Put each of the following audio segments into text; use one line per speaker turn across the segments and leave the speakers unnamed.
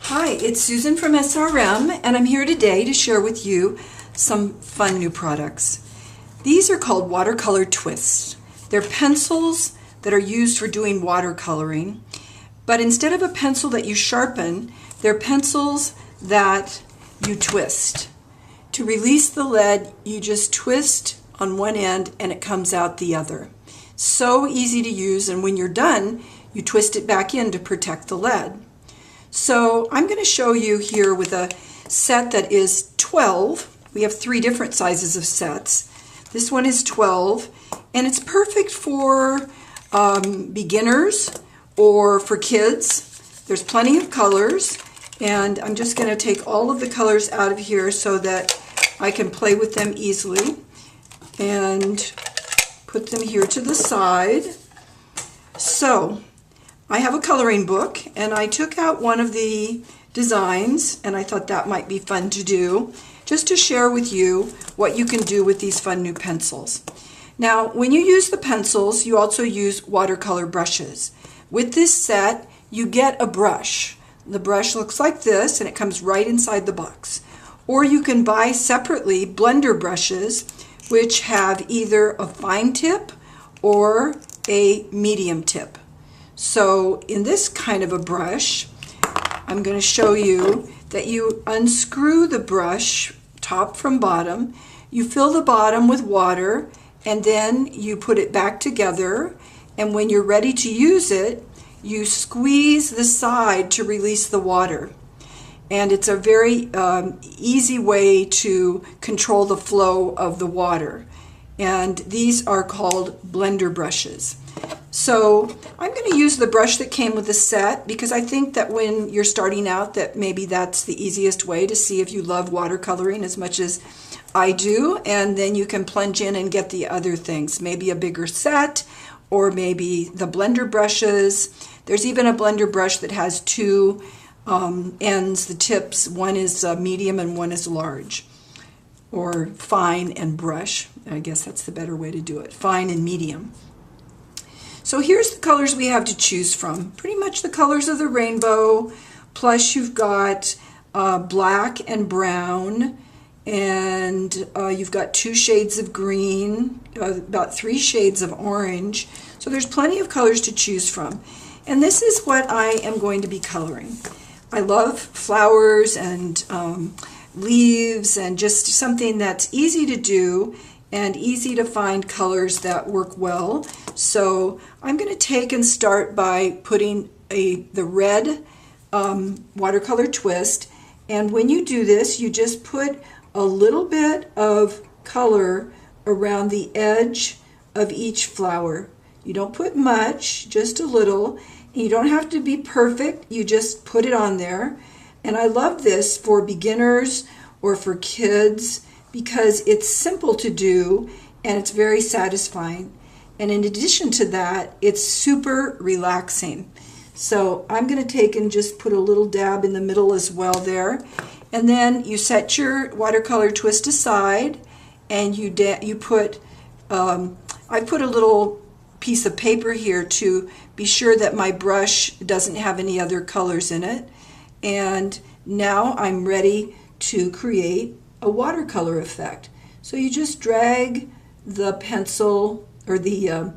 Hi, it's Susan from SRM, and I'm here today to share with you some fun new products. These are called Watercolor Twists. They're pencils that are used for doing watercoloring, but instead of a pencil that you sharpen, they're pencils that you twist. To release the lead, you just twist on one end and it comes out the other. So easy to use, and when you're done, you twist it back in to protect the lead. So I'm going to show you here with a set that is 12. We have 3 different sizes of sets. This one is 12, and it's perfect for beginners or for kids. There's plenty of colors, and I'm just going to take all of the colors out of here so that I can play with them easily and put them here to the side. So I have a coloring book, and I took out one of the designs, and I thought that might be fun to do, just to share with you what you can do with these fun new pencils. Now, when you use the pencils, you also use watercolor brushes. With this set, you get a brush. The brush looks like this, and it comes right inside the box. Or you can buy separately blender brushes, which have either a fine tip or a medium tip. So in this kind of a brush, I'm going to show you that you unscrew the brush top from bottom, you fill the bottom with water, and then you put it back together, and when you're ready to use it, you squeeze the side to release the water. And it's a very easy way to control the flow of the water. And these are called blender brushes. So I'm going to use the brush that came with the set because I think that when you're starting out that maybe that's the easiest way to see if you love watercoloring as much as I do, and then you can plunge in and get the other things, maybe a bigger set or maybe the blender brushes. There's even a blender brush that has 2 ends, the tips. One is medium and one is large, or fine and brush. I guess that's the better way to do it, fine and medium. So here's the colors we have to choose from. Pretty much the colors of the rainbow, plus you've got black and brown, and you've got 2 shades of green, about 3 shades of orange. So there's plenty of colors to choose from. And this is what I am going to be coloring. I love flowers and leaves, and just something that's easy to do and easy to find colors that work well. So I'm going to take and start by putting the red watercolor twist, and when you do this, you just put a little bit of color around the edge of each flower. You don't put much, just a little. You don't have to be perfect, you just put it on there. And I love this for beginners or for kids because it's simple to do and it's very satisfying. And in addition to that, it's super relaxing. So I'm going to take and just put a little dab in the middle as well there. And then you set your watercolor twist aside, and you put, I put a little piece of paper here to be sure that my brush doesn't have any other colors in it. And now I'm ready to create a watercolor effect. So you just drag the pencil or the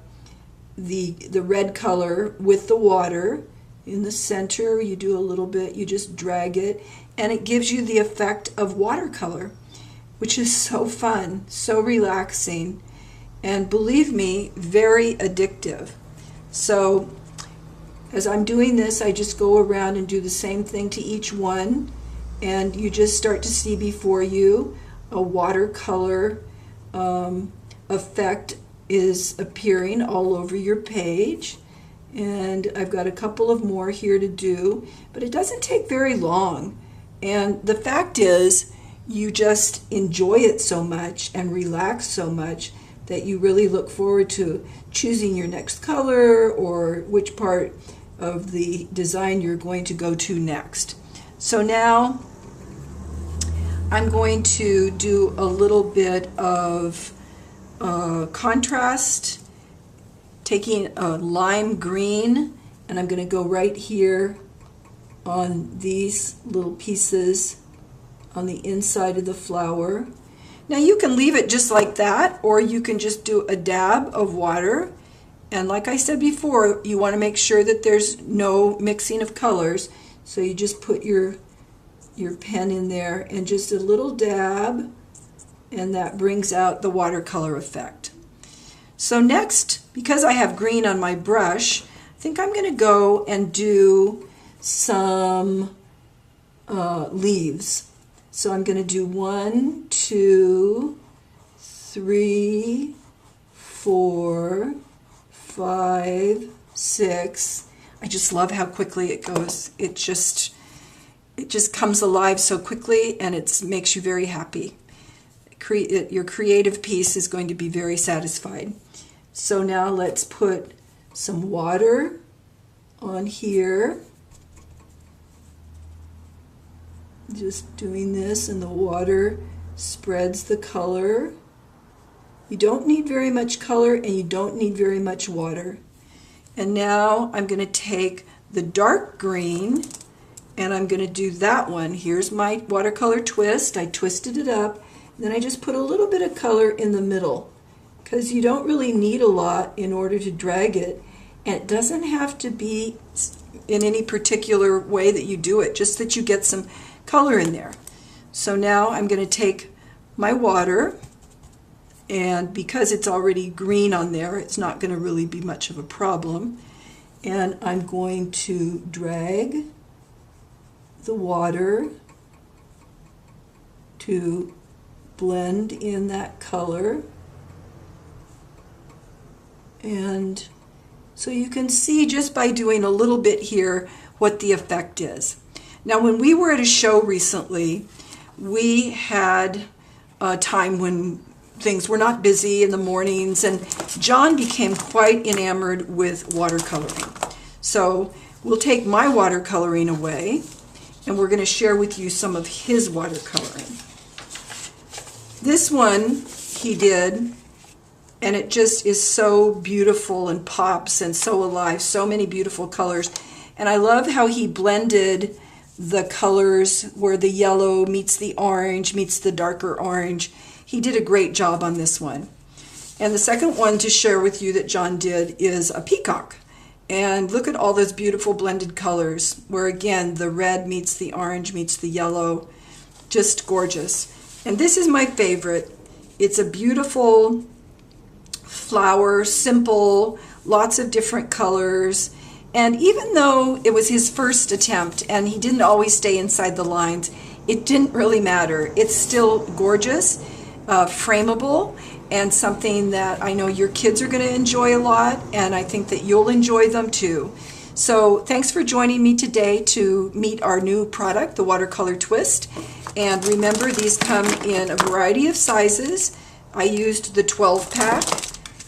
red color with the water in the center. You do a little bit, you just drag it, and it gives you the effect of watercolor, which is so fun, so relaxing, and believe me, very addictive. So as I'm doing this, I just go around and do the same thing to each one, and you just start to see before you a watercolor effect is appearing all over your page. And I've got a couple of more here to do, but it doesn't take very long. And the fact is, you just enjoy it so much and relax so much that you really look forward to choosing your next color or which part of the design you're going to go to next. So now I'm going to do a little bit of contrast, taking a lime green, and I'm going to go right here on these little pieces on the inside of the flower. Now you can leave it just like that, or you can just do a dab of water. And like I said before, you want to make sure that there's no mixing of colors. So you just put your pen in there and just a little dab, and that brings out the watercolor effect. So next, because I have green on my brush, I think I'm going to go and do some leaves. So I'm going to do 1, 2, 3, 4, 5, 6. I just love how quickly it goes. It just comes alive so quickly, and it makes you very happy. Your creative piece is going to be very satisfied. So now let's put some water on here. Just doing this, and the water spreads the color. You don't need very much color, and you don't need very much water. And now I'm going to take the dark green, and I'm going to do that one. Here's my watercolor twist. I twisted it up, and then I just put a little bit of color in the middle, because you don't really need a lot in order to drag it, and it doesn't have to be in any particular way that you do it, just that you get some color in there. So now I'm going to take my water, and because it's already green on there, it's not going to really be much of a problem, and I'm going to drag the water to blend in that color. And so you can see just by doing a little bit here what the effect is. Now, when we were at a show recently, we had a time when things were not busy in the mornings, and John became quite enamored with watercoloring. So we'll take my watercoloring away, and we're going to share with you some of his watercoloring. This one he did, and it just is so beautiful and pops and so alive, so many beautiful colors. And I love how he blended the colors where the yellow meets the orange, meets the darker orange. He did a great job on this one. And the second one to share with you that John did is a peacock. And look at all those beautiful blended colors, where again, the red meets the orange, meets the yellow. Just gorgeous. And this is my favorite. It's a beautiful flower, simple, lots of different colors. And even though it was his first attempt and he didn't always stay inside the lines, it didn't really matter. It's still gorgeous, frameable, and something that I know your kids are going to enjoy a lot, and I think that you'll enjoy them too. So thanks for joining me today to meet our new product, the Watercolor Twist. And remember, these come in a variety of sizes. I used the 12-pack,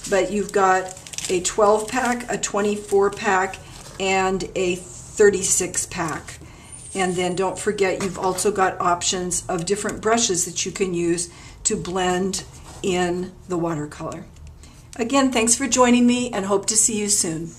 but you've got a 12-pack, a 24-pack, and a 36-pack. And then don't forget, you've also got options of different brushes that you can use to blend in the watercolor. Again, thanks for joining me, and hope to see you soon.